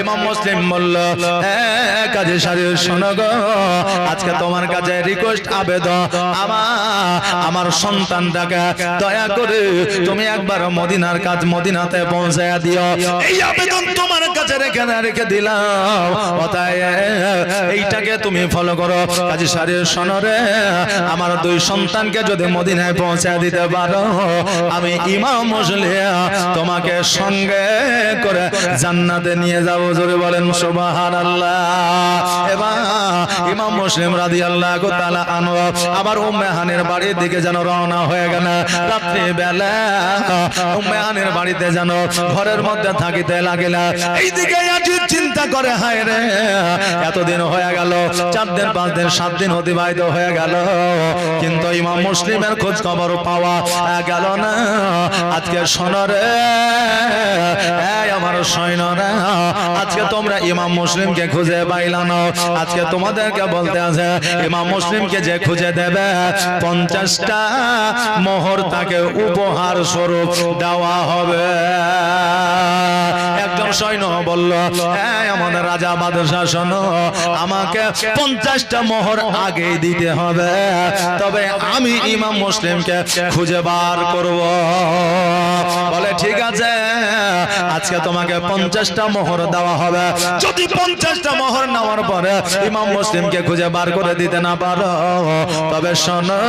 ইমাম মুসলিম বলল, কাজী সাহেব শোনো গো, আজকে তোমার কাছে রিকোয়েস্ট আবেদন, আমার সন্তানটাকে দয়া করে তুমি একবার মদিনার কাজ মদিনাতে পৌঁছায়া দিও। এই আবেদন তোমার কাছে রেখে দিলাম, এইটাকে তুমি ফলো করো। কাজী সাহেব শোনো রে, আমার দুই সন্তানকে যদি মদিনায় পৌঁছে দিতে পারো, আমি ইমাম মুসলিম তোমাকে সঙ্গে করে জান্নাতে নিয়ে যাবো। জোরে বলেন সুবহানাল্লাহ। এবার ইমাম মুসলিম রাদিয়াল্লাহু তাআলা আনহু আবার উম্মে হানির বাড়ির দিকে যেন রওনা হয়ে গেল। রাত্রি বেলা উম্মে হানির বাড়িতে যেন ঘরের মধ্যে থাকিতে লাগিল। এইদিকে ইয়াজিদ চিন্তা করে, হায় রে, এতদিন হয়ে গেল, 4 দিন 5 দিন 7 দিন অতিবাহিত হয়ে গেল, কিন্তু ইমাম মুসলিমের খোঁজ খবর পাওয়া গেল না। আজকে শোনো রে আমার সৈন্যরা, আজকে তোমরা ইমাম মুসলিমকে খুঁজে পাইলা না। আজকে তোমাদেরকে বলতে আছে, ইমাম মুসলিমকে যে খুঁজে দেবে 50টা মোহর তাকে উপহার স্বরূপ দেওয়া হবে। একজন সৈন্য বলল, আমাদের রাজা বাদশাহ শোনো, আমাকে 50টা মোহর আগে দিতে হবে, তবে আমি ইমাম মুসলিমকে খুঁজে বার করব। বলে ঠিক আছে, আজকে তোমাকে 50টা মোহর দেওয়া হবে। যদি 50টা মোহর নেওয়ার পরে ইমাম মুসলিমকে খুঁজে বার করে দিতে না পারো, তবে শোনো,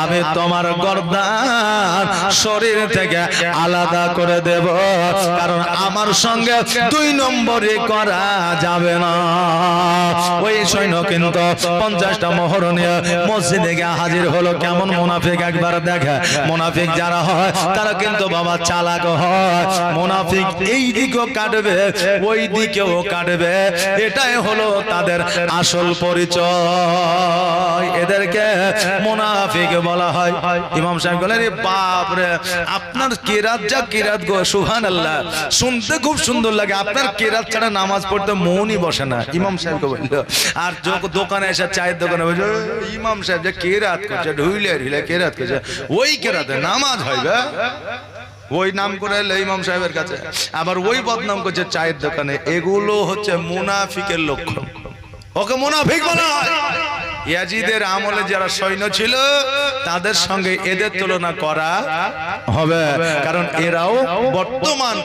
আমি তোমার গর্দান শরীর থেকে আলাদা করে দেব, কারণ আমার সঙ্গে 2 নম্বরই করা যাবে না। ওই সৈন্য কিন্তু 50টা মোহর নিয়ে মসজিদে গিয়ে হাজির হলো। কেমন মুনাফিক একবার দেখে। মুনাফিক যারা হয় তারা কিন্তু বাবা চালাক হয়। মুনাফিক এই দিকেও কাটবে, ওই দিকেও কাটবে, এটাই হলো তাদের আসল পরিচয়। এদেরকে মুনাফিক বলা হয়। ইমাম সাহেব বলেন, বাপ রে, আপনার কিরাত যা কিরাত গো, সুবহানাল্লাহ, শুনতে খুব সুন্দর লাগে, আপনার কিরাত ছাড়া নামাজ পড়তে মনই বসে না। ইমাম সাহেবকে বলল, আর দোকানে এসে চায়ের দোকানে বলছে, ইমাম সাহেব যে কিরাত করছে, ঢুইলে কিরাত করছে, ওই কিরাতে নামাজ হয় গো। ওই নাম করে এলো ইমাম সাহেবের কাছে, আবার ওই বদনাম করছে চায়ের দোকানে। এগুলো হচ্ছে মুনাফিকের লক্ষণ, ওকে মুনাফিক বলা হয়। ইয়াজিদের আমলে যারা সৈন্য ছিল তাদের সঙ্গে এদের তুলনা করা হবে, কারণ এরাও বর্তমান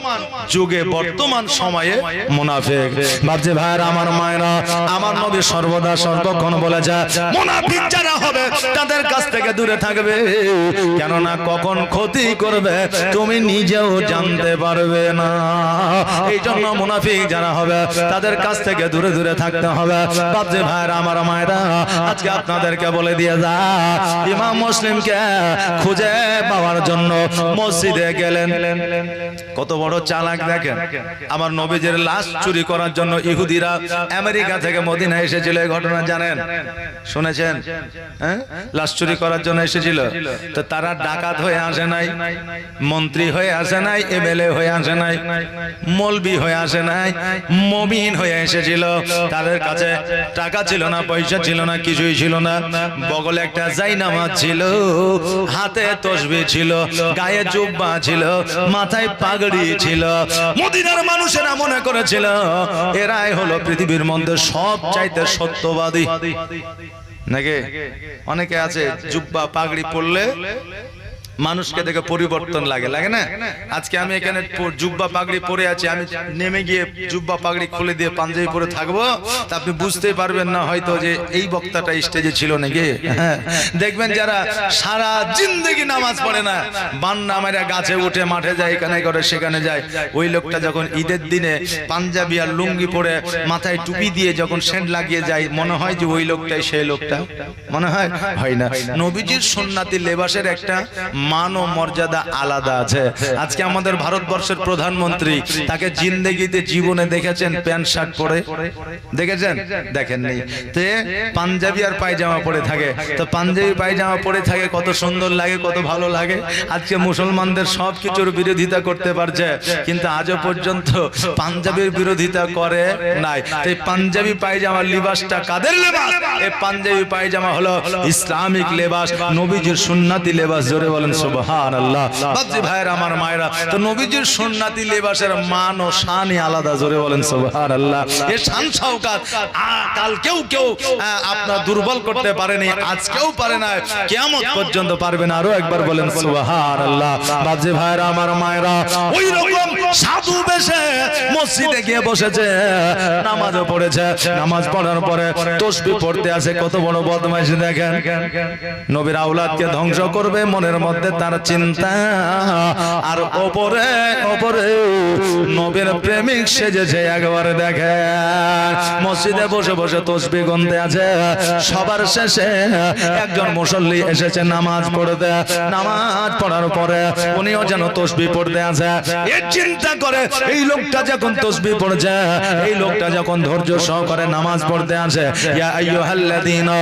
যুগে বর্তমান সময়ে মুনাফিক। ভাবছে ভাইরা আমার মায়েরা, আমার নবী সর্বদা সর্বক্ষণ বলেছে, মুনাফিক যারা হবে তাদের কাছ থেকে দূরে থাকবে, কেননা কখন ক্ষতি করবে তুমি নিজেও জানতে পারবে না। এই জন্য মুনাফিক যারা হবে তাদের কাছ থেকে দূরে দূরে থাকতে হবে। ভাবছে ভাইরা আমার মায়েরা, আজকে আপনাদেরকে বলে দিয়ে যা, ইমাম মুসলিমকে খুঁজে পাওয়ার জন্য মসজিদে গেলেন। কত বড় চালাক দেখেন। আমার নবীজির লাশ চুরি করার জন্য ইহুদিরা আমেরিকা থেকে মদিনায় এসেছিল, এই ঘটনা জানেন, শুনেছেন? লাশ চুরি করার জন্য এসেছিল। তো তারা ডাকাত হয়ে আসে নাই, মন্ত্রী হয়ে আসে নাই, এমএলএ হয়ে আসে নাই, মৌলবি হয়ে আসে নাই, মুমিন হয়ে এসেছিল। তাদের কাছে টাকা ছিল না, পয়সা ছিল না, কিছুই ছিল না। বগলে একটা জায়নামাজ ছিল, হাতে তসবিহ ছিল, গায়ে জুব্বা ছিল, মাথায় পাগড়ি ছিল। মদিনার মানুষেরা মনে করেছিল এরাই হলো পৃথিবীর মধ্যে সবচাইতে সত্যবাদী। নাকি অনেকে আছে জুব্বা পাগড়ি পরলে মানুষকে দেখে পরিবর্তন লাগে, লাগে না? আজকে আমি এখানে জুব্বা পাগড়ি পরে আছি, আমি নেমে গিয়ে জুব্বা পাগড়ি খুলে দিয়ে পাঞ্জাবি পরে থাকবো, তা আপনি বুঝতেই পারবেন না হয়তো যে এই বক্তাটা স্টেজে ছিল নাকি। দেখবেন যারা সারা জিন্দেগি নামাজ পড়ে না, বান্না মেরে গাছে উঠে মাঠে যায়, এখানে করে সেখানে যায়, ওই লোকটা যখন ঈদের দিনে পাঞ্জাবি আর লুঙ্গি পরে মাথায় টুপি দিয়ে যখন সেন্ট লাগিয়ে যায়, মনে হয় যে ওই লোকটাই সেই লোকটা, মনে হয়? হয় না। নবীজির সুন্নাতি লেবাসের একটা মান ও মর্যাদা আলাদা আছে। আজকে আমাদের ভারতবর্ষের প্রধানমন্ত্রী, তাকে জিন্দেগিতে জীবনে দেখেছেন প্যান্ট শার্ট পরে? দেখেছেন? দেখেননি। তে পাঞ্জাবি আর পায়জামা পরে থাকে, তো পাঞ্জাবি পায়জামা পরে থাকে, কত সুন্দর লাগে, কত ভালো লাগে। আজকে মুসলমানদের সব কিছুর বিরোধিতা করতে পারছে, কিন্তু আজও পর্যন্ত পাঞ্জাবির বিরোধিতা করে নাই। এই পাঞ্জাবি পায়জামা লিবাসটা কাদের লেবাস? এই পাঞ্জাবি পায়জামা হলো ইসলামিক লেবাস, নবীজির সুন্নাতি লেবাস। জোরে বলেন সুবহানাল্লাহ। বাপজি ভাইয়ের আমার মায়েরা, তো নবীজির সুন্নাতি লিবাসের মান ও শানই আলাদা, জোরে বলেন সুবহানাল্লাহ। এই শান শওকত কালকেও কেউ আপনার দুর্বল করতে পারেনি, আজকেও পারে না, কিয়ামত পর্যন্ত পারবে না। আরো একবার বলেন সুবহানাল্লাহ। বাপজি ভাইয়ের আমার মায়েরা, ওই রকম সাধু বেশে মসজিদে গিয়ে বসেছে, নামাজও পড়েছে, নামাজ পড়ার পরে তাসবিহ পড়তে আছে। কত বড় বদমাইশ দেখেন, নবীর আওলাদকে ধ্বংস করবে মনের মধ্যে তার চিন্তা, আর ওপরে ওপরে নবীর প্রেমিক সেজেছে একবারে দেখেন। মসজিদে বসে বসে তাসবিহ গুনতে আছে, সবার শেষে একজন মুসল্লি এসেছে নামাজ পড়তে, নামাজ পড়ার পরে উনিও যেন তাসবিহ পড়তে আছে। এই চিন্তা করে এই লোকটা যখন তাসবিহ পড়ছে, এই লোকটা যখন ধৈর্য সহকারে নামাজ পড়তে আছে, ইয়া আইয়ুহাল্লাযীনা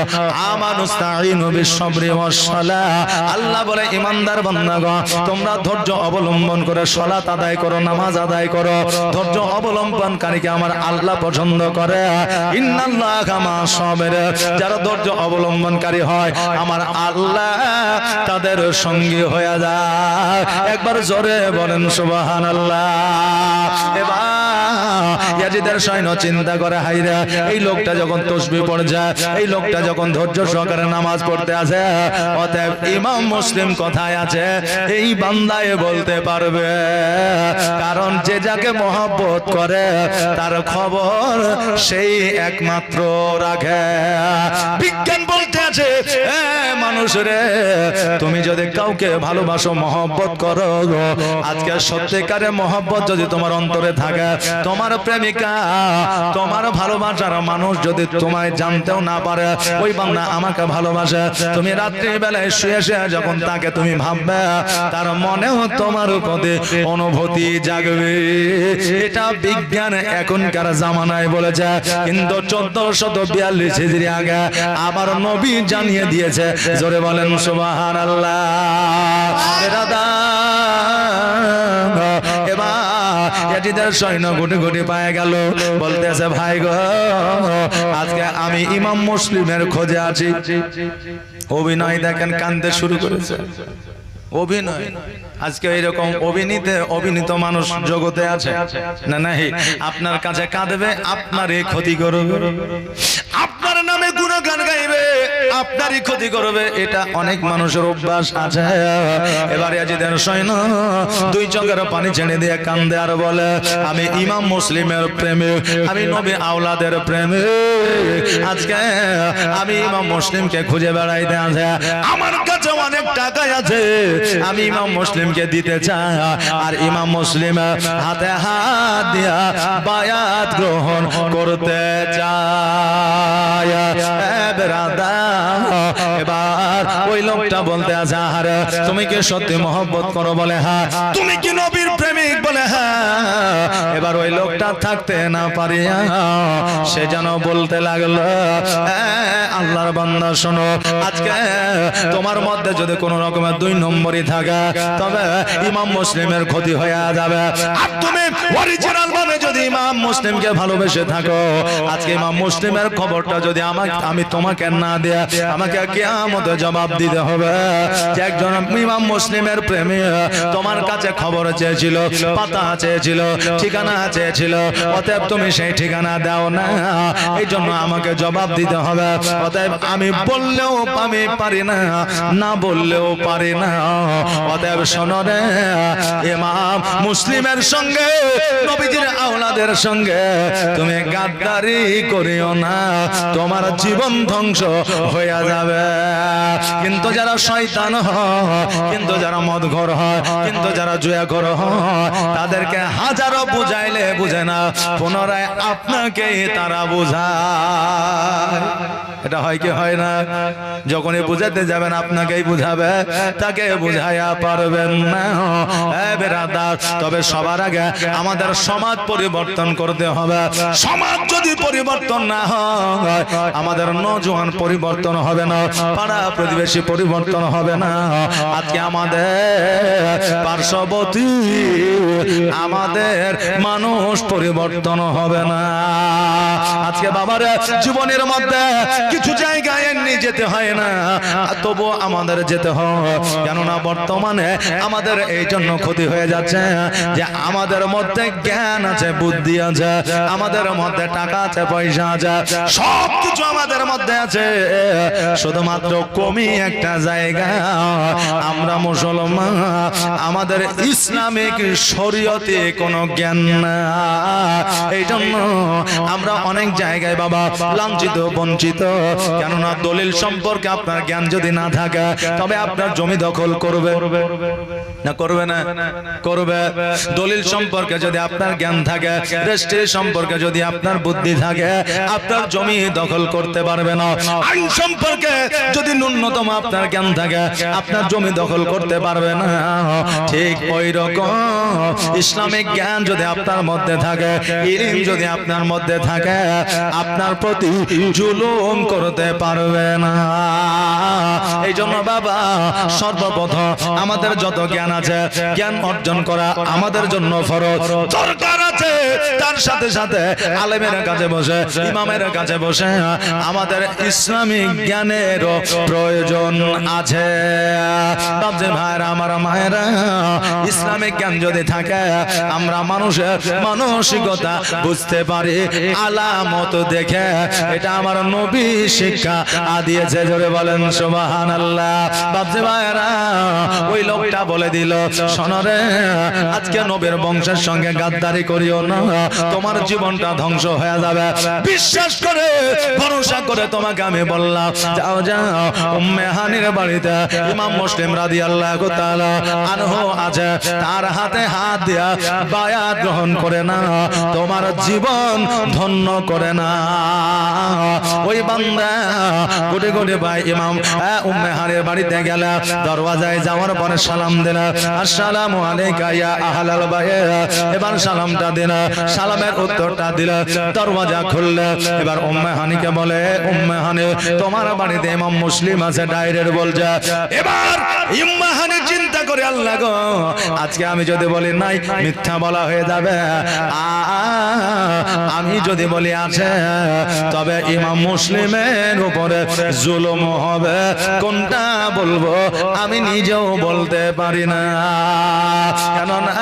আমানুস্তাঈনু বিস-সাবরি ওয়াস-সালাহ, আল্লাহ বলে ইমানদার বান্দাগণ তোমরা ধৈর্য অবলম্বন করে সালাত আদায় করো, নামাজ আদায় করো। ধৈর্য অবলম্বনকারীকে আমার আল্লাহ পছন্দ করে। ইন্নাল্লাহা মা-আস-সাবিরিন, যারা ধৈর্য অবলম্বনকারী হয় আমার আল্লাহ তাদের সঙ্গী হয়ে যায়। একবার জোরে বলেন সুবহানাল্লাহ। এবার ইয়াজিদের সৈন্য চিন্তা করে, হায়রে এই লোকটা যখন তাসবিহ পড়ছে, এই লোকটা যখন ধৈর্য সহকারে নামাজ পড়তে আছে, অতএব ইমাম মুসলিম কথায় আছে এই বান্দায় বলতে পারবে, কারণ যে যাকে মহব্বত করে তার খবর সেই একমাত্র রাখে। বিজ্ঞান বলতে আছে মানুষ রে, তুমি যদি কাউকে ভালোবাসো, মহব্বত করো, আজকে সত্যিকারে মহব্বত যদি তোমার অন্তরে থাকে, তোমার প্রেমিকা, তোমার ভালোবাসার মানুষ যদি তোমায় জানতেও না পারে ওই বান্দা আমাকে ভালোবাসে, তুমি রাত্রি বেলায় শুয়ে শুয়ে যখন তাকে তুমি ভাববে, তার মনেও তোমার প্রতি অনুভূতি জাগবে। এটা বিজ্ঞান এখনকার জামানায় বলেছে, কিন্তু 1442 হিজরি আগে আমার নবী জানিয়ে দিয়েছে। জোরে বলেন সুবহানাল্লাহ। এবার ইয়াজিদের সৈন্য গুটি গুটি পায়ে গেল, বলতেছে ভাই গো, আজকে আমি ইমাম মুসলিমের খোঁজে আছি। অভিনয় দেখেন, কান্দতে শুরু করেছে। অভিনয় আজকে এইরকম অভিনীত মানুষ জগতে আছে না? নাই, আপনার কাছে কাঁদবে, আপনারই ক্ষতি করবে, আপনার নামে গুণগান গাইবে, আপনারই ক্ষতি করবে। এটা অনেক মানুষের অভ্যাস আছে। এবার ইয়াজিদের সৈন্য দুই চোখের পানি ছেড়ে দিয়ে কান্দে আর বলে, আমি ইমাম মুসলিমের প্রেমে, আমি নবী আওলাদের প্রেমে, আজকে আমি ইমাম মুসলিমকে খুঁজে বেড়াইতে আছে। আমার কাছে অনেক টাকা আছে, আমি ইমাম মুসলিমকে দিতে চাই, আর ইমাম মুসলিম হাতে হাত দিয়া বায়াত গ্রহণ করতে চায়। এবার ওই লোকটা বলতে আছে, আরে তুমি কি সত্যি মহব্বত করো? বলে হ্যাঁ। তুমি কি নবীর প্রেমিক? বলে হ্যাঁ। এবার ওই লোকটা থাকতে না পারিয়া সে যেন বলতে লাগলো, আল্লাহর বান্দা শোনো, আজকে তোমার মধ্যে যদি কোন রকমের দুই নম্বরই থাকে, তবে ইমাম মুসলিমের ক্ষতি হয়ে যাবে। আর তুমি অরিজিনাল ভাবে যদি ইমাম মুসলিমকে ভালোবেসে থাকো, আজকে ইমাম মুসলিমের খবরটা যদি আমি তোমাকে না দেয়া, আমাকে কিয়ামতে জবাব দিতে হবে যে একজন ইমাম মুসলিমের প্রেমী তোমার কাছে খবর চেয়েছিল, পাতা চেয়েছিল, ঠিকানা চেয়েছিল, অতএব তুমি সেই ঠিকানা দাও না, এই জন্য আমাকে জবাব দিতে হবে। অতএব আমি বললেও আমি পারি না, না বললেও পারি না। অতএব শোনো রে, ইমাম মুসলিমের সঙ্গে, নবীজির আওলাদের সঙ্গে তুমি গাদ্দারি করিও না, তোমার জীবন ধ্বংস হয়ে যাবে। কিন্তু যারা শয়তান হয়, কিন্তু যারা মদঘর হয়, কিন্তু যারা জুয়াঘর হয়, তাদেরকে হাজারো বুঝাইলে বুঝে না, পুনরায় আপনাকেই তারা বুঝায়। এটা হয় কি হয় না? যখনই বুঝাতে যাবেন আপনাকেই বুঝাবে, তাকে বুঝাইয়া পারবেন না। বেরাদার, তবে সবার আগে আমাদের সমাজ পরিবর্তন করতে হবে। সমাজ যদি পরিবর্তন না হয়, আমাদের নওজোয়ান পরিবর্তন হবে না, পাড়া প্রতিবেশী পরিবর্তন হবে না। আজকে আমাদের পার্শ্ববর্তী, আমাদের মানুষ পরিবর্তন হবে না। আজকে বাবার জীবনের মধ্যে কিছু জায়গায় নিয়ে যেতে হয় না, তবু আমাদের যেতে হয়। কেননা বর্তমানে আমাদের এই জন্য ক্ষতি হয়ে যাচ্ছে যে আমাদের মধ্যে জ্ঞান আছে, বুদ্ধি আছে, আমাদের মধ্যে টাকা আছে, পয়সা আছে, সব কিছু আমাদের মধ্যে আছে, শুধুমাত্র কমি একটা জায়গা, আমরা মুসলমান, আমাদের ইসলামিক শরীয়তে কোনো জ্ঞান না। এই জন্য আমরা অনেক জায়গায় বাবা লাঞ্ছিত, বঞ্চিত। কেননা দলিল সম্পর্কে আপনার জ্ঞান যদি না থাকে, তবে আপনার জমি দখল করবে না, করবে না? করবে। দলিল সম্পর্কে যদি আপনার জ্ঞান থাকে, রেজিস্ট্রি সম্পর্কে যদি আপনার বুদ্ধি থাকে, আপনার জমি দখল করতে পারবে না। আইন সম্পর্কে যদি ন্যূনতম আপনার জ্ঞান থাকে, আপনার জমি দখল করতে পারবে না। ঠিক ওই রকম ইসলামিক জ্ঞান যদি আপনার মধ্যে থাকে, ইলম যদি আপনার মধ্যে থাকে, আপনার প্রতি জুলুম করতে পারবে না। এই জন্য বাবা সর্বপ্রথম আমাদের যত জ্ঞান আছে, জ্ঞান অর্জন করা আমাদের জন্য ফরজ। দরকার আছে তার সাথে সাথে আলেমের কাছে বসে, ইমামের কাছে বসে আমাদের ইসলামিক জ্ঞানের প্রয়োজন আছে। বাবজি ভাইরা, আমার মায়েরা, ইসলামিক জ্ঞান যদি থাকে, আমরা মানুষের মানসিকতা বুঝতে পারি আলামত দেখে। এটা আমার নবী শিক্ষা দিয়েছে। জোরে বলেন সুবহানাল্লাহ। বাবজি ভাইরা, ওই লোকটা বলে দিল, শোনো রে, আজকে নবীর বংশের সঙ্গে গাদ্দারি করিও না, তোমার জীবনটা ধ্বংস হয়ে যাবে। বিশ্বাস করে, ভরসা করে তোমাকে আমি বললাম, যাও যাও উম্মে হানির বাড়িতে ইমাম মুসলিম রাদিয়াল্লাহু তাআলা আনহু আছে, তার হাতে হাত দিয়া বায়াত গ্রহণ করে না, তোমার জীবন ধন্য করে না। ওই বান্দা কোটি কোটি ভাই ইমাম উম্মে হানির বাড়িতে গেল, দরওয়াজায় যাওয়ার পরে সালাম দিল, আসসালামু আলাইকা ইয়া আহলাল বাইত। এবার সালামটা দিল, সালামের উত্তরটা দিল, দরওয়াজা খুলল। এবার উম্মে হানিকে বলে, উম্মে হানি, তোমার বাড়িতে ইমাম মুসলিম আছে, ডাইরেক্ট বলছে। এবার উম্মে হানি চিন্তা করে, আল্লাহ গো, আজকে আমি যদি বলি নাই, মিথ্যা বলা হয়ে যাবে। আমি যদি বলি আছে, তবে ইমাম মুসলিমের উপরে জুলুম হবে। কোনটা বলবো আমি নিজেও বলতে পারি না। কেননা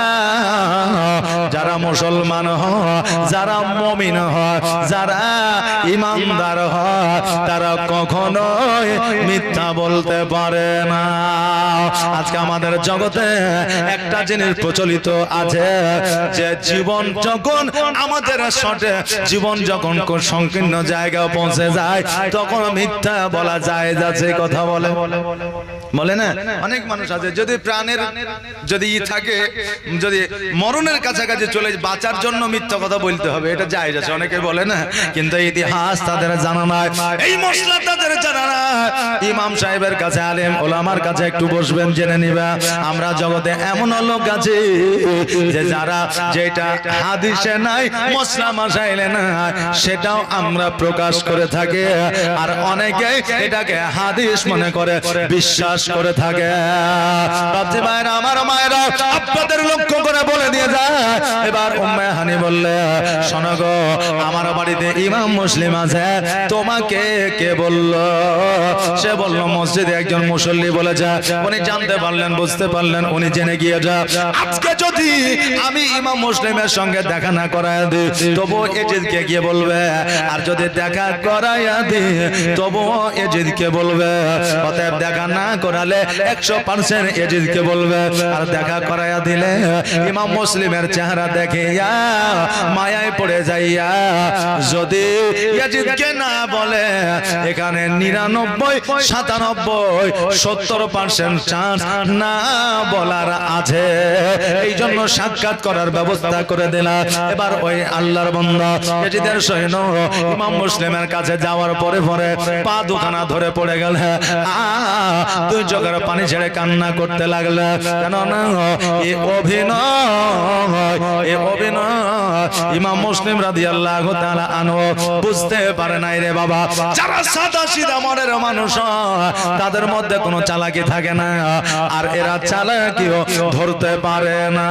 যারা মুসলমান হয়, যারা মুমিন হয়, যারা ইমানদার হয়, তারা কখনোই মিথ্যা বলতে পারে না। আজকে আমাদের জগতে একটা জিনিস প্রচলিত আছে যে জীবন যখন আমাদের শটে, জীবন যখন কোন সংকীর্ণ জায়গায় পৌঁছে যায়, তখন মিথ্যা বলা যায় যাচ্ছে কথা বলে বলে না। অনেক মানুষ আছে, যদি প্রাণের যদি থাকে, যদি মরণের কাছাকাছি চলে বাঁচার জন্য মিথ্যা কথা বলতে হবে, এটা জায়েজ আছে, অনেকে বলে না। কিন্তু ইতিহাস তাদের জানা নাই, এই মশলা তাদের জানা নাই। ইমাম সাহেবের কাছে, আলেম ওলামার কাছে একটু বসবেন, জেনে নিবা। আমরা জগতে এমন লোক আছে যে যারা যেটা হাদিসে নাই, মশলা মাসাইলে নাই, সেটাও আমরা প্রকাশ করে থাকি। আর অনেকে এটাকে হাদিস মনে করে বিশ্বাস করে থাকে। বাপজি ভাইরা, আমার মায়েরা, আপনাদের লক্ষ্য করে বলে দিয়ে যায়। এবার উম্মে হানি বললে, শোনো গো, আমার বাড়িতে ইমাম মুসলিম আছে, তোমাকে কে বললো? সে বলল, মসজিদে একজন মুসল্লি বলেছে। উনি জানতে পারলেন, বুঝতে পারলেন, উনি জেনে গিয়ে যা, আজকে যদি আমি ইমাম মুসলিমের সঙ্গে দেখা না করায় দিই, তবু এজিদকে গিয়ে বলবে। আর যদি দেখা করাইয়া দিই, তবু এজিদকে বলবে। অতএব দেখা না করালে 100% এজিদকে বলবে। আর দেখা করাইয়া দিলে ইমাম মুসলিমের চেহারা দেখিয়া মায়ায় পড়ে যাইয়া যদি এজিদকে না বলে, এখানে 99, 97, 70% চান্স না বলার আছে। এই জন্য সাক্ষাৎ করার ব্যবস্থা করে দিলাম। এবার ওই আল্লাহর বান্দা এজিদের সৈন্য ইমাম মুসলিমের কাছে যাওয়ার পরে পরে পা দুখানা ধরে পড়ে গেল, দুই চোখের পানি ছেড়ে কান্না করতে লাগল। কেননা এই অভিনয় ইমাম মুসলিম রাদিয়াল্লাহু তাআলা আনহু বুঝতে পারে নাই রে বাবা। যারা সাদা সিধা মনের মানুষ, তাদের মধ্যে কোনো চালাকি থাকে না। আর এরা এরা চালাকিও ধরতে পারে না।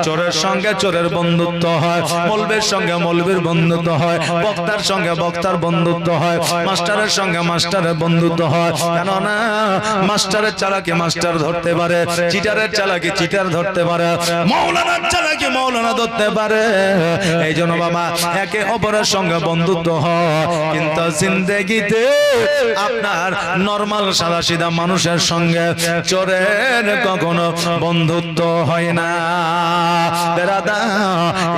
চোরের সঙ্গে চোরের বন্ধুত্ব হয়, মৌলবীর সঙ্গে মৌলবীর বন্ধুত্ব হয়, বক্তার সঙ্গে বক্তার বন্ধুত্ব হয়, মাস্টারের সঙ্গে মাস্টারের বন্ধুত্ব হয়। কেননা মাস্টারের চালাকি মাস্টার ধরতে পারে, চিটারের চালাকি চিটার ধরতে পারে, মৌলানার চালাকি মৌলানা ধরতে পারে। এই জন্য বাবা একে অপরের সঙ্গে বন্ধুত্ব হয়, কিন্তু জিন্দেগিতে আপনার নরমাল সাদা সিধা মানুষের সঙ্গে চোরের কখনো বন্ধুত্ব হয় না।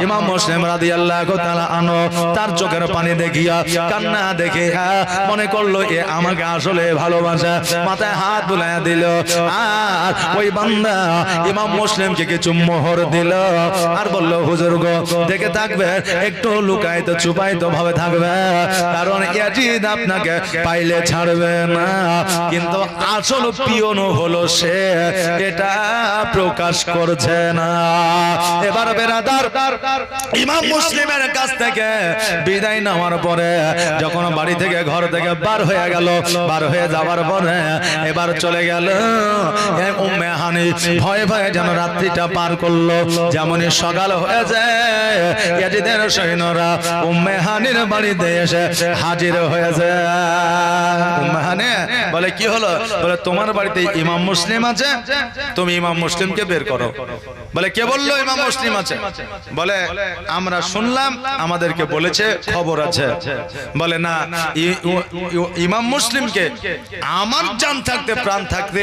ইমাম মুসলিম রাদিয়াল্লাহু তাআলা আনহু তার চোখের পানি দেখিয়া কান্না দেখে মনে করলো এ আমাকে আসলে ভালোবাসে, মাথায় হাত বুলাইয়া দিল। আর ওই বান্দা ইমাম মুসলিমকে কিছু মোহর দিল আর বলল, হুজুর গো দেখে থাকবে, একটু লুকায়িত চুপায়িত ভাবে থাকবে, কারণ ইয়াজিদ আপনাকে পাইলে ছাড়বে না। কিন্তু আসল পিয়ন হলো সে, এটা প্রকাশ করছে না। এবার বেরাদার ইমাম মুসলিমের কাছ থেকে বিদায় নেওয়ার পরে যখন বাড়ি থেকে ঘর থেকে বার হয়ে গেল, বার হয়ে যাওয়ার পরে এবার চলে গেল উম্মে হানি। ভয়ে ভয়ে যেন রাত্রিটা পার করলো। যেমনই সকাল হয়ে যায় ইয়াজিদের সৈন্যরা উম্মে হানির বাড়িতে এসে হাজির হয়েছে। উম্মে হানি বলে, কি হলো? বলে, তোমার বাড়িতে ইমাম মুসলিম আছে, তুমি ইমাম মুসলিমকে বের করো। বলে, কে বললো ইমাম মুসলিম আছে? বলে, আমরা শুনলাম, আমাদেরকে বলেছে, খবর আছে। বলে, না, ইমাম মুসলিমকে আমার জান থাকতে প্রাণ থাকতে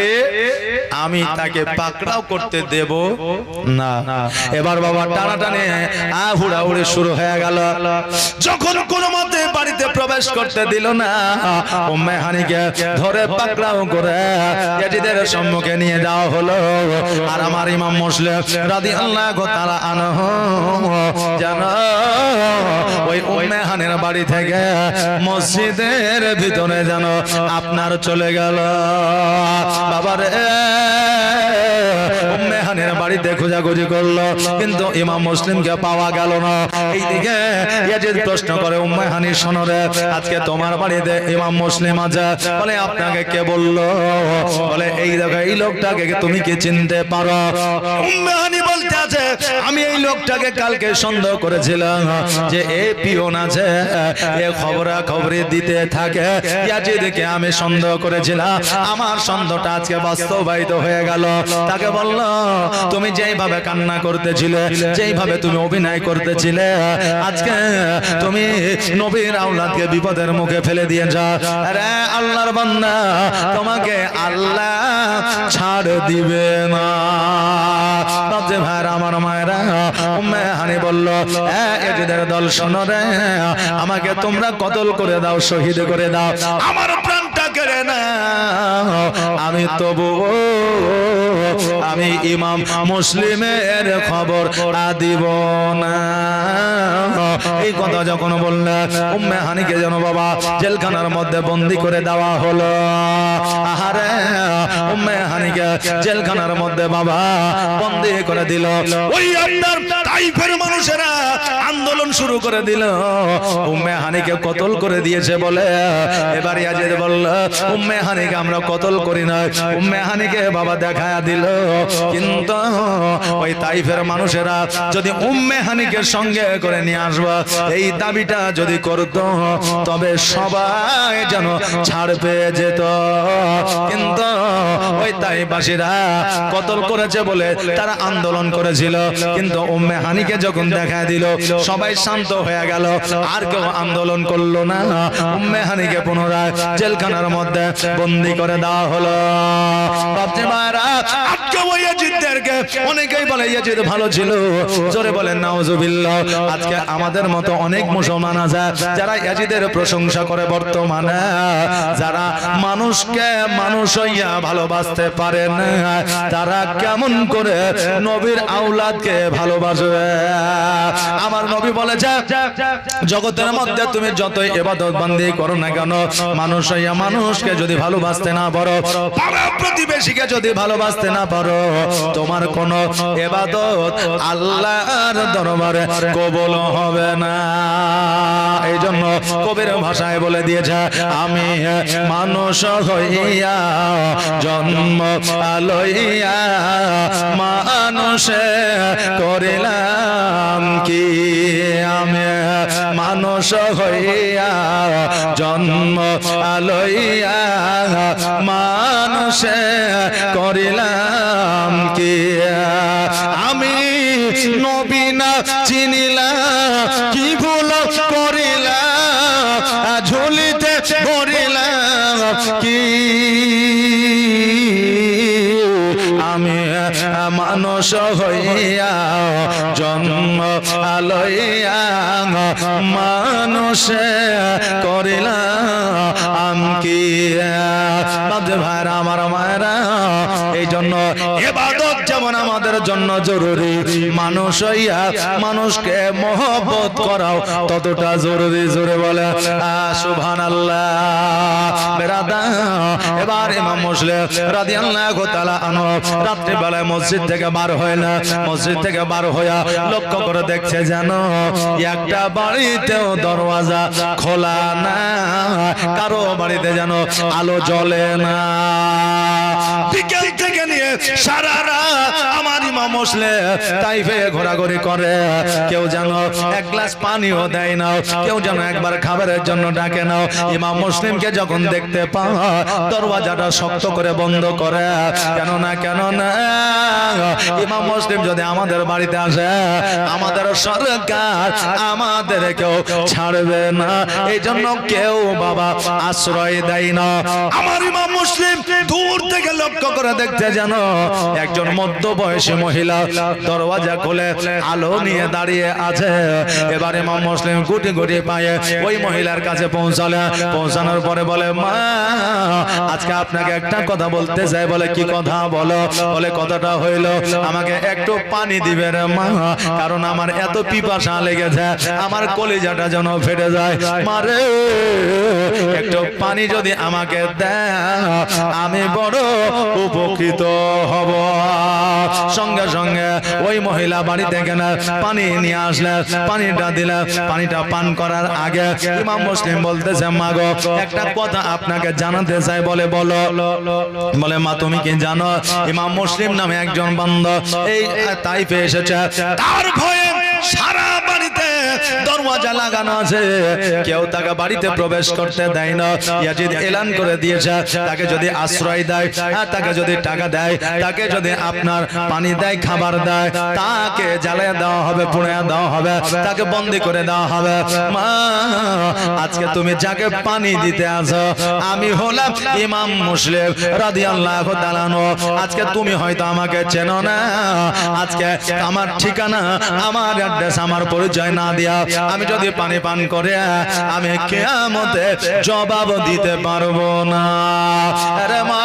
আমি তাকে পাকড়াও করতে দেব না। এবার বাবা টানাটানি হুড়াহুড়ি শুরু হয়ে গেল। যখন কোনো মতে বাড়িতে প্রবেশ করতে দিল না, উম্মে হানিকে ধরে পাকড়াও করে ইয়াজিদের সম্মুখে নিয়ে যাওয়া হলো। আর আমার ইমাম মুসলিম রাদিয়াল্লাহু তাআলা আনহু জানো ওই উম্মে হানির বাড়ি থেকে মসজিদের ভিতরে যেন আপনার চলে গেল। বাবারে উম্মে হানির বাড়িতে খোঁজাখুঁজি করলো, কিন্তু ইমাম মুসলিমকে পাওয়া গেল না। এইদিকে ইয়াজিদ প্রশ্ন করে, উম্মে হানি শোনো রে, আজকে তোমার বাড়িতে ইমাম মুসলিম আছে। বলে, আপনাকে কে বললো? বলে, এই দেখো এই লোকটাকে তুমি কি চিনতে পারো? উম্মে হানি বলতে আছে, আমি এই লোকটাকে কালকে সন্দেহ করেছিলাম যে এই পিয়ন আছে, এ খবরা খবরে দিতে থাকে, ইয়াজিদকে আমি সন্দেহ করেছিলাম। আমার সন্দেহটা আজকে বাস্তবায়িত হয়ে গেল। তাকে বলল, তুমি যেইভাবে কান্না করতেছিলে, যেইভাবে তুমি অভিনয় করতেছিলে, আজকে তুমি নবীর আওলাদকে বিপদের মুখে ফেলে দিয়েছ। আরে আল্লাহর বান্দা, তোমাকে আল্লাহ ছাড় দিবে না। বাজে ভাইরা আমার মায়েরা, উম্মে হানি বলল, ইয়াজিদের দল শোনো রে, আমাকে তোমরা কতল করে দাও, শহীদ করে দাও, আমার প্রাণটা কেড়ে না, আমি তবু আমি ইমাম মুসলিমের খবর দিব না। এই কথা যখন বললেন, উম্মে হানিকে যেন বাবা জেলখানার মধ্যে বন্দী করে দেওয়া হলো। আহারে উম্মে হানিকে জেলখানার মধ্যে বাবা বন্দী করে দিল। ওই আপনার তাইফের মানুষেরা আন্দোলন শুরু করে দিল, উম্মে হানিকে কতল করে দিয়েছে বলে। এবার ইয়াজিদ বলল, উম্মে হানিকে আমরা কতল করি না, উম্মে হানিকে বাবা দেখায়া দিল। কিন্তু ওই তাইফের মানুষেরা যদি উম্মে হানিকে সঙ্গে করে নিয়ে আসবো এই দাবিটা যদি করত, তবে সবাই যেন ছাড় পেয়ে যেত। কিন্তু ওই তাইফবাসীরা কতল করেছে বলে তারা আন্দোলন করেছিল, কিন্তু উম্মে হানিকে যখন দেখা দিল সবাই শান্ত হয়ে গেল, আর কেউ আন্দোলন করলো না। উম্মে হানিকে পুনরায় জেলখানার মধ্যে বন্দী করে দেওয়া হলো। বাপজি মারা আজকে ওই ইয়াজিদদেরকে অনেকেই বলে ইয়াজিদ ভালো ছিল, জোরে বলেন নাউজুবিল্লাহ। আজকে আমাদের মতো অনেক মুসলমান আছে যারা ইয়াজিদের প্রশংসা করে। বর্তমানে যারা মানুষকে মানুষ হইয়া ভালোবাসতে পারে না, তারা কেমন করে নবীর আওলাদকে ভালোবাসবে? আমার নবী বলেছে, জগতের মধ্যে তুমি যতই ইবাদত বন্দেগি করো না কেন, মানুষ হইয়া মানুষকে যদি ভালোবাসতে না পারো, পাড়া প্রতিবেশীকে যদি ভালোবাসতে না করো তোমার কোনো ইবাদত আল্লাহর দরবারে কবুল হবে না। এই জন্য কবির ভাষায় বলে দিয়েছে, আমি মানুষ হইয়া জন্ম লইয়া মানুষে করিলাম কি, আমি মানুষ হইয়া জন্ম লইয়া মানুষে করিলাম কি, আমি নবী না চিনিলাম কি ভুল করিলাম, ঝুলিতে ভরিলাম কি, আমি মানুষ হইয়া জন্ম লইয়া মানুষে করিলাম কি। ভাইরা আমার মায়েরা, এই জন্য ইবাদত যেমন আমাদের জন্য জরুরি, মানুষ হইয়া মানুষকে মহব্বত করাও ততটা জরুরি। জোরে বলে সুবহানাল্লাহ। বেরাদার, এবার ইমাম মুসলিম রাদিয়াল্লাহু তাআলা আনহু রাত্রি বেলায় মসজিদ থেকে বার হয় না, মসজিদ থেকে বার হইয়া লক্ষ্য করে দেখছে যেন একটা বাড়িতেও দরওয়াজা খোলা না, কারো বাড়িতে যেন আলো জ্বলে না। বিকেল থেকে নিয়ে সারা রাত আমার ইমাম মুসলিম তাইফে ঘোরাঘুরি করে, কেউ যেন এক গ্লাস পানিও দেয় না, কেউ যেন একবার খাবারের জন্য ডাকে না। ইমাম মুসলিমকে যখন দেখতে পায় দরওয়াজাটা শক্ত করে বন্ধ করে, কেন না ইমাম মুসলিম যদি আমাদের বাড়িতে আসে আমাদের সরকার আমাদের কেউ ছাড়বে না, এই জন্য কেউ বাবা আশ্রয় দেয় না। আমার ইমাম মুসলিম দূর থেকে লক্ষ্য করে দেখতে যেন একজন মধ্যবয়সী মহিলা দরওয়াজা খুলে আলো নিয়ে দাঁড়িয়ে আছে। এবার ইমাম মুসলিম গুটি গুটি পায়ে ওই মহিলার কাছে পৌঁছানোর পরে বলে, মা আজকে আপনাকে একটা কথা বলতে চাই। বলে কি কথা? বলো। বলে কথাটা হইল আমাকে একটু পানি দিবে রে মা, কারণ আমার এত পিপাসা লেগেছে, আমার কলিজাটা যেন ফেটে যায়। মারে একটু পানি যদি আমাকে দেয় আমি বড় উপকৃত হব। সঙ্গে সঙ্গে ওই মহিলা বাড়ি থেকে না পানি নিয়ে আসলে পানিটা দিলে, পানিটা পান করার আগে ইমাম মুসলিম বলতেছে, মা গো একটা কথা আপনাকে জানাতে চাই। বলে বলো। বলে মা তুমি কি জানো ইমাম মুসলিম নামে একজন বান্দা এই তাইফে এসেছে, তার ভয়ে সারা বাড়িতে দরওয়াজা লাগানো আছে, কেউ তাকে বাড়িতে প্রবেশ করতে দেয় না। ইয়াজিদ এলান করে দিয়েছে তাকে যদি আশ্রয় দেয়, তাকে যদি টাকা দেয়, তাকে যদি আপনার পানি দেয়, খাবার দেয়, তাকে জ্বালিয়ে দেওয়া হবে, পুড়িয়ে দেওয়া হবে, তাকে বন্দী করে দেওয়া হবে। মা আজকে তুমি যাকে পানি দিতে আসো আমি হলাম ইমাম মুসলিম রাদিয়াল্লাহু তাআলা আনহু। আজকে তুমি হয়তো আমাকে চেনো না, আজকে আমার ঠিকানা, আমার অ্যাড্রেস, আমার পরিচয় না দিয়া আমি যদি পানি পান করে আমি কিয়ামতে জবাব দিতে পারবো না। আরে মা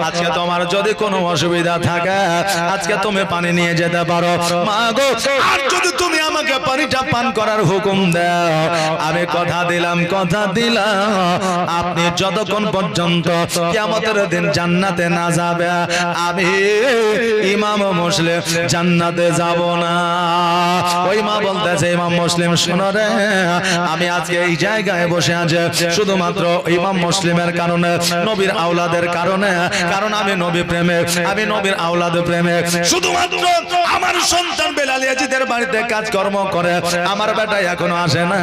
আজকে তোমার যদি কোনো অসুবিধা থাকে আজকে তুমি পানি নিয়ে যেতে পারো। মা গো আর যদি তুমি আমাকে পানিটা পান করার হুকুম দাও আমি কথা দিলাম আপনি যতক্ষণ পর্যন্ত কিয়ামতের দিন জান্নাতে না যাবে আমি ইমাম মুসলিম জান্নাতে যাব না। ওই মা বলতেছে, ইমাম মুসলিম শোনো রে, আমি আজকে এই জায়গায় বসে আছি শুধুমাত্র ইমাম মুসলিমের কারণে, নবীর আওলাদের কারণে, কারণ আমি নবী প্রেমিক, আমি নবীর আওলাদ প্রেমিক। শুধুমাত্র আমার সন্তান বেলাল ইয়াজিদের বাড়িতে কাজকর্ম করে, আমার বেটা এখনো আসে না,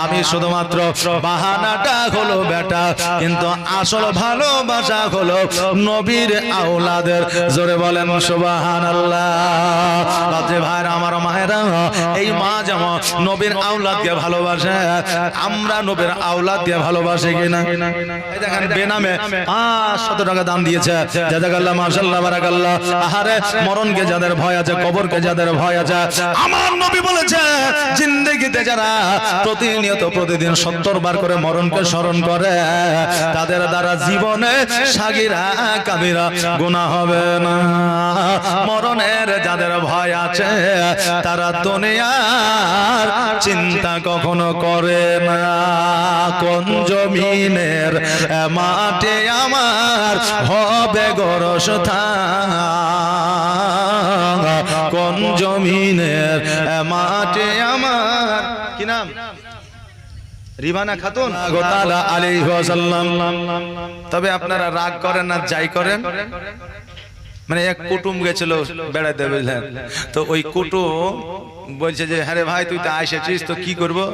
আমি শুধুমাত্র বাহানাটা হলো বেটা, কিন্তু আসল ভালোবাসা হলো নবীর আওলাদের। জোরে বলেন সুবহানাল্লাহ। বাজে ভাইরা আমার মায়েরা, এই মা যেমন নবীর আওলাদকে ভালোবাসে, আমরা নবীর আওলাদকে ভালোবাসি কিনা? এই দেখেন বেনামে 500 টাকা দান দিয়েছে, জাযাকাল্লাহ মাশাআল্লাহ বারাকাল্লাহ। আহারে মরণকে যাদের ভয় আছে, কবরকে যাদের ভয় আছে, আমার নবী বলেছে জিন্দেগিতে যারা প্রতিনিয়ত প্রতিদিন 70 বার করে মরণকে স্মরণ করে তাদের দ্বারা জীবনে সাগীরা কাবীরা গুনাহ হবে না। মরণের যাদের ভয় আছে তারা দুনিয়ার চিন্তা কখনো করে না কোন জমিনের মাঠে আমার হবে গোরস্থান, কোন জমিনের মাঠে আমার কি নাম রিবানা খাতুন আলাইহি ওয়াসাল্লাম। তবে আপনারা রাগ করেন না যাই করেন, মানে এক কুটুম গেছিল বেড়াতে বুঝলেন, তো ওই কুটুম বলছে যে হ্যাঁ রে ভাই তুই তো এসেছিস তো কি করবো,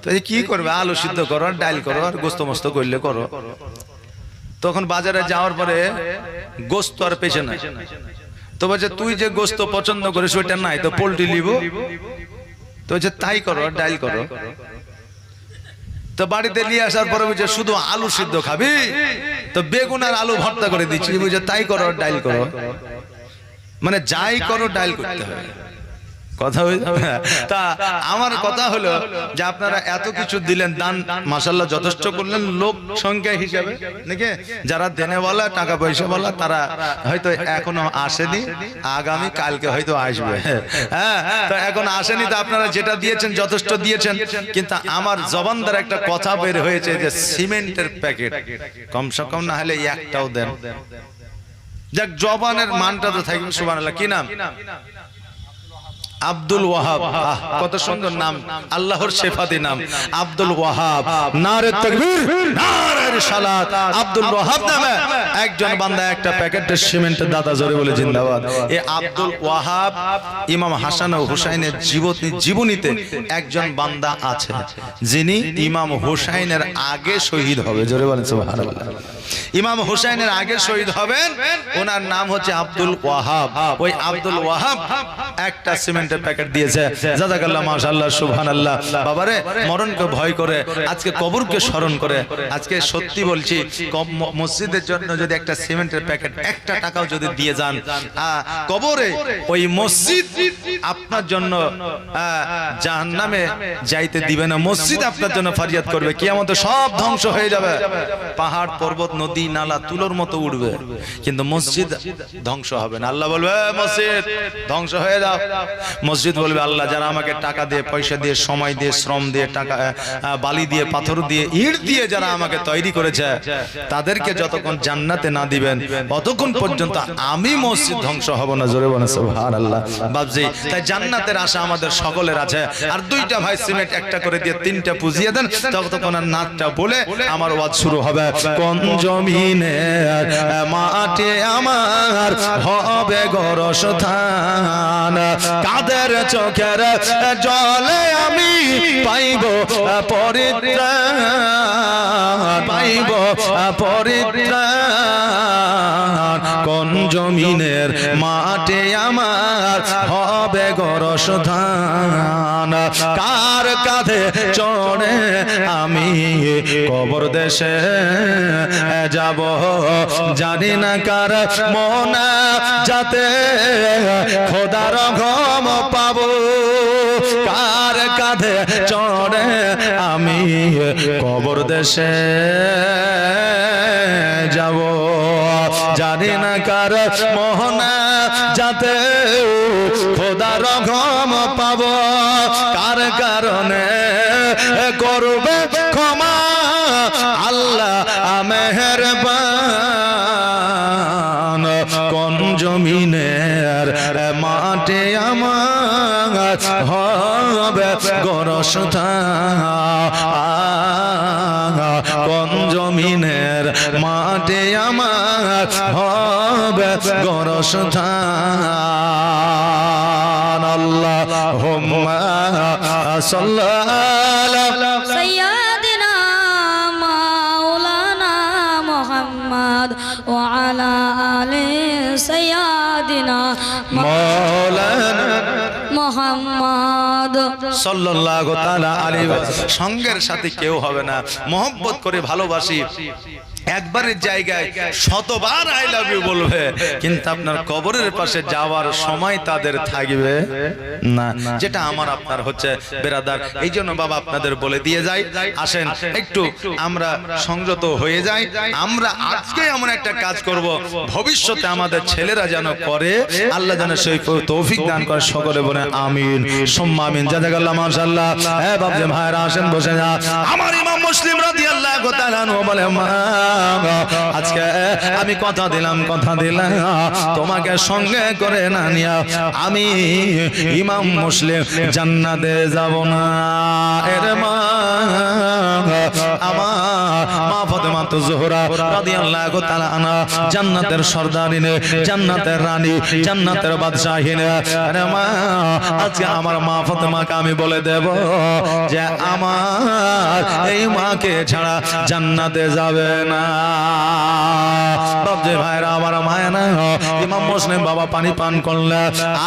তো কি করবে আলু সিদ্ধ করো আর ডাল করো আর গোস্ত মস্ত করলে করো। তখন বাজারে যাওয়ার পরে গোস্ত আর পেছে না, তো বলছে তুই যে গোস্ত পছন্দ করিস ওইটা নাই তো পোল্ট্রি নিব, তো বলছে তাই করো আর ডাল করো। তো বাড়িতে নিয়ে আসার পরে বুঝছে শুধু আলু সিদ্ধ খাবি, তো বেগুন আর আলু ভর্তা করে দিচ্ছি, বুঝছে তাই করো ডাল করো, মানে যাই করো ডাল করতে হবে। কথা তা আমার কথা হলো যে আপনারা এত কিছু দিলেন, দান মাশাআল্লাহ যথেষ্ট করলেন লোক সংখ্যা হিসাবে নাকি, যারা দেনেওয়ালা টাকা পয়সা বলা তারা হয়তো এখনো আসেনি, আগামী কালকে হয়তো আসবে। হ্যাঁ তো এখন আসেনি, তো আপনারা যেটা দিয়েছেন যথেষ্ট দিয়েছেন, কিন্তু আমার জবান দ্বারা একটা কথা বের হয়েছে যে সিমেন্টের প্যাকেট কমসে কম না হলে একটাও দেন। যাক জবানের মানটা তো থাকবে। সুবহানাল্লাহ। কি নাম? আব্দুল ওয়াহাব। কত সুন্দর নাম, আল্লাহর শেফাতি নাম আব্দুল ওয়াহাব। নারে তাকবীর, নারে রিসালাত। আব্দুল ওয়াহাব নামে একজন বান্দা একটা প্যাকেটের সিমেন্টের দাদা জোরে বলে জিন্দাবাদ। এই আব্দুল ওয়াহাব ইমাম হাসান ও হুসাইনের জীবনীতে একজন বান্দা আছে যিনি ইমাম হুসাইনের আগে শহীদ হবে, জোরে বলেন সুবহানাল্লাহ। ইমাম হুসাইনের আগে শহীদ হবেন, ওনার নাম হচ্ছে আব্দুল ওয়াহাব। ওই আব্দুল ওয়াহাব একটা সিমেন্টের প্যাকেট দিয়েছে। জাযাকাল্লাহ মাশাআল্লাহ সুবহানাল্লাহ। বাবারে মরণকে ভয় করে, আজকে কবরকে স্মরণ করে, আজকে সত্যি বলছি মসজিদের জন্য যদি একটা সিমেন্টের প্যাকেট একটা টাকাও যদি দিয়ে যান, কবরে ওই মসজিদ আপনার জন্য জাহান্নামে যাইতে দিবে না, মসজিদ আপনার জন্য ফরিয়াদ করবে, কিয়ামতে সব ধ্বংস হয়ে যাবে, পাহাড় পর্বত নদী নালা তুলোর মতো উঠবে, কিন্তু মসজিদ ধ্বংস হবে না। আল্লাহ বলবে মসজিদ ধ্বংস হয়ে যাও। মসজিদ বলবে আল্লাহ যারা আমাকে টাকা দিয়ে পয়সা দিয়ে সময় দিয়ে শ্রম দিয়ে টাকা বালি দিয়ে পাথর দিয়ে ইট দিয়ে যারা আমাকে তৈরি করেছে তাদেরকে যতক্ষণ জান্নাতে না দিবেন ততক্ষণ পর্যন্ত আমি মসজিদ ধ্বংস হব না, জোরে বলেন সুবহানাল্লাহ। বাবজি তাই জান্নাতের আশা আমাদের সকলের আছে। আর দুইটা ভাই সিমেন্ট একটা করে দিয়ে তিনটা পুজিয়ে দেন, ততক্ষণ নাচটা বলে আমার ওয়াজ শুরু হবে। কোন জমিনের মাঠে আমার হবে গোরস্থান, কাদের চোখের জলে আমি পাইব পরিত্রাণ, পাইব পরিত্রাণ। কোন জমিনের মাঠে আমার হবে গোরস্থান, কার কাঁধে চড়ে আমি কবর দেশে যাব, জানি না কার মনা যাতে খোদার ঘম পাবো, কার কাঁধে চড়ে আমি কবর দেশে যাব, জানি না কার মোহনা যাতে খোদার ঘম পাবো, কার কারণে করবে ক্ষমা আল্লাহ মেহেরবান। কোন জমিনের মাঠে আমার হবে গোরস্থান, কোন জমিনের মাঠে আমার হবে গোরস্থান। আল্লাহুম্মা সাল্লি সাইয়্যিদিনা মাওলানা মুহাম্মদ ওয়া আলা আলি সাইয়্যিদিনা মাওলানা মুহাম্মদ সাল্লাল্লাহু তাআলা আলাইহি ওয়াসাল্লাম। সঙ্গের সাথে কেউ হবে না, মহব্বত করে ভালোবাসি একবারের জায়গায় শতবার আই লাভ ইউ বলবে, কিন্তু আপনার কবরের পাশে যাওয়ার সময় তাদের থাকবে না, যেটা আমার আপনার হচ্ছে বেরাদার। এই জন্য বাবা আপনাদের বলে দিয়ে যাই, আসেন একটু আমরা সংযত হয়ে যাই। আমরা আজকে এমন একটা কাজ করব, ভবিষ্যতে আমাদের ছেলেরা যেন করে, আল্লাহ যেন সেই তৌফিক দান করে। সকলে বলে আমিন সুম্মা আমিন। জাযাকাল্লাহ মাশাআল্লাহ। এ বাপজি ভাইরা আসেন বসে যা। আমার ইমাম মুসলিম রাদিয়াল্লাহু তাআলা আনহু বলে, মা আজকে আমি কথা দিলাম তোমাকে সঙ্গে করে না নিয়া আমি ইমাম মুসলিম জান্নাতে যাব না। এর মা আমার মা ফাতেমা জোহরা রাদিয়াল্লাহু তাআলা আনহা জান্নাতের সর্দারিনে, জান্নাতের রানী, জান্নাতের বাদশাহিনে। আরে মা আজকে আমার মা ফাতেমাকে আমি বলে দেব যে আমার এই মাকে ছাড়া জান্নাতে যাবে না। বাপজি ভাইরা আমার মায়া না, ইমাম মুসলিম বাবা পানি পান করলে,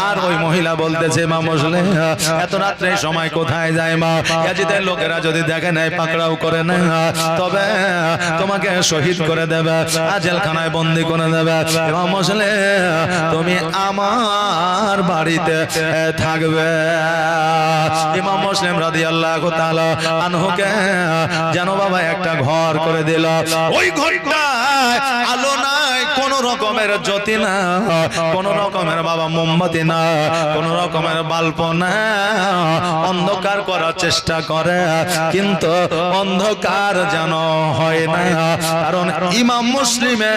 আর ওই মহিলা বলতেছে, ইমাম মুসলিম এত রাত্রে সময় কোথায় যায় মা? ইয়াজিদের লোকেরা যদি দেখে নেয়, পাকড়াও করে না, তবে তোমাকে শহীদ করে দেবে, জেলখানায় বন্দী করে দেবে। ইমাম মুসলিম তুমি আমার বাড়িতে থাকবে। ইমাম মুসলিম রাদিয়াল্লাহু তাআলা আনহুকে যেন বাবা একটা ঘর করে দিল। ওই ঘরটায় আলো নাই, কোন রকমের জ্যোতি না, কোন রকমের বাবা মোমবাতি না, কোন রকমের বাল্ব না। অন্ধকার করার চেষ্টা করে, কিন্তু অন্ধকার যেন হয় না, কারণ ইমাম মুসলিমে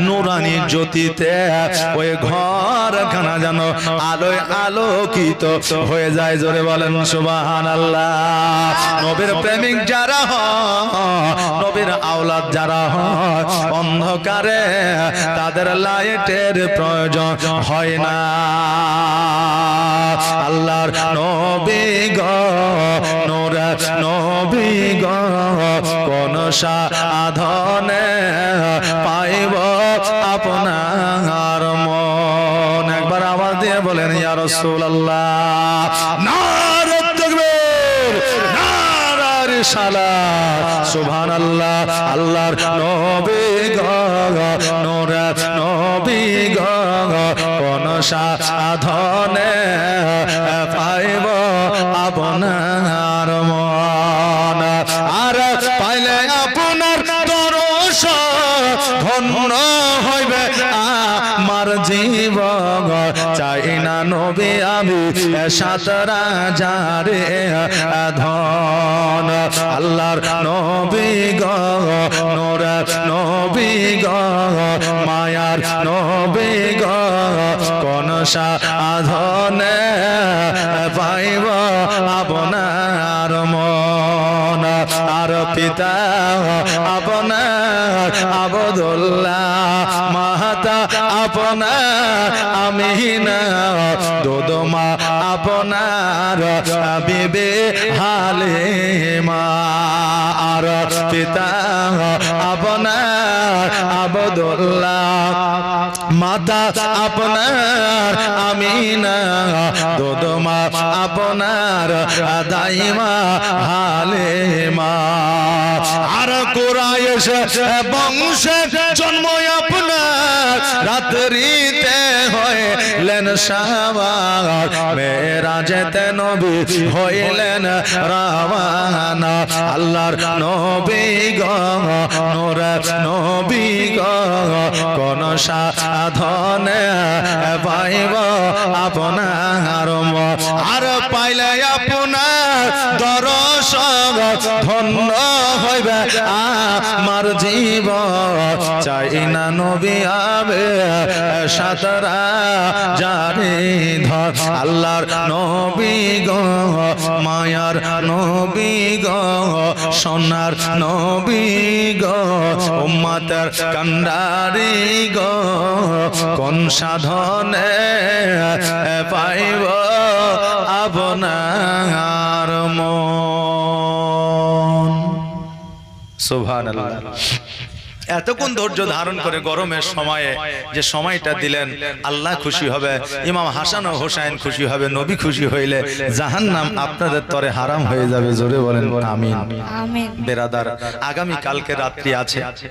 নুরানি জ্যোতিতে ওই ঘরখানা যেন আলোয় আলোকিত হয়ে যায়। জোরে বলেন সুবহানাল্লাহ। নবীর প্রেমিক যারা হয়, নবীর আওলাদ যারা হয়, অন্ধকারে তাদের লাইটের প্রয়োজন হয় না। আল্লাহর নবী গো, নূরের নবী গো, কোন সাধনে পাইব আপনার মন? একবার আওয়াজ দিয়ে বলেন ইয়া রাসূলুল্লাহ। নারে তাকবীর, নারে রিসালাত, সুবহানাল্লাহ। আল্লাহর নবী গো, নূরের নবী গো, কোন সাধনে পাইব আপনার মন? আর পাইলে আপনার দর্শন ধন্য হইবে আমার জীবন। চাই না নবী আমি সাত রাজারে ধন। আল্লাহর নবী গো, নূরের নবী গো, মায়ার নবী গো, কোন সাধনে পাইব আপনার মন? আর পিতা আপনার আবদুল্লাহ, মাতা আপনার আমিনা, দুধমা আপনার বিবি হালিমা। আর পিতা আপনার আবদুল্লাহ, মাতা আপনার আমিনা, দুধমা আপনার দাইমা হালিমা। আর কুরাইশ বংশে জন্ম আপনার, রাত্রিতে হইলেন সাওয়ার, মেরাজেতে নবী হইলেন রাওয়ানা। আল্লাহর নবী গো, নূরের নবী গো, কোন সাধনে পাইব আপনার মন? আর পাইলে আপনার দর্শন ধন্য হইবে আমার জীবন। চাই না নবী আবে সাতরা জারি ধর। আল্লাহর নবী গো, মায়ার নবী গো, সোনার নবী গো, উম্মতের কান্ডারি গো, কোন সাধনে পাইব আপনার মন? সুবহানাল্লাহ। এতক্ষণ ধৈর্য ধারণ করে গরমের সময়ে যে সময়টা দিলেন, আল্লাহ খুশি হবে, ইমাম হাসান ও হোসেন খুশি হবে। নবী খুশি হইলে জাহান্নাম আপনাদের তরে হারাম হয়ে যাবে। জোরে বলেন আমিন। আমিন। বেরাদার, আগামী কালকে রাত্রি আছে,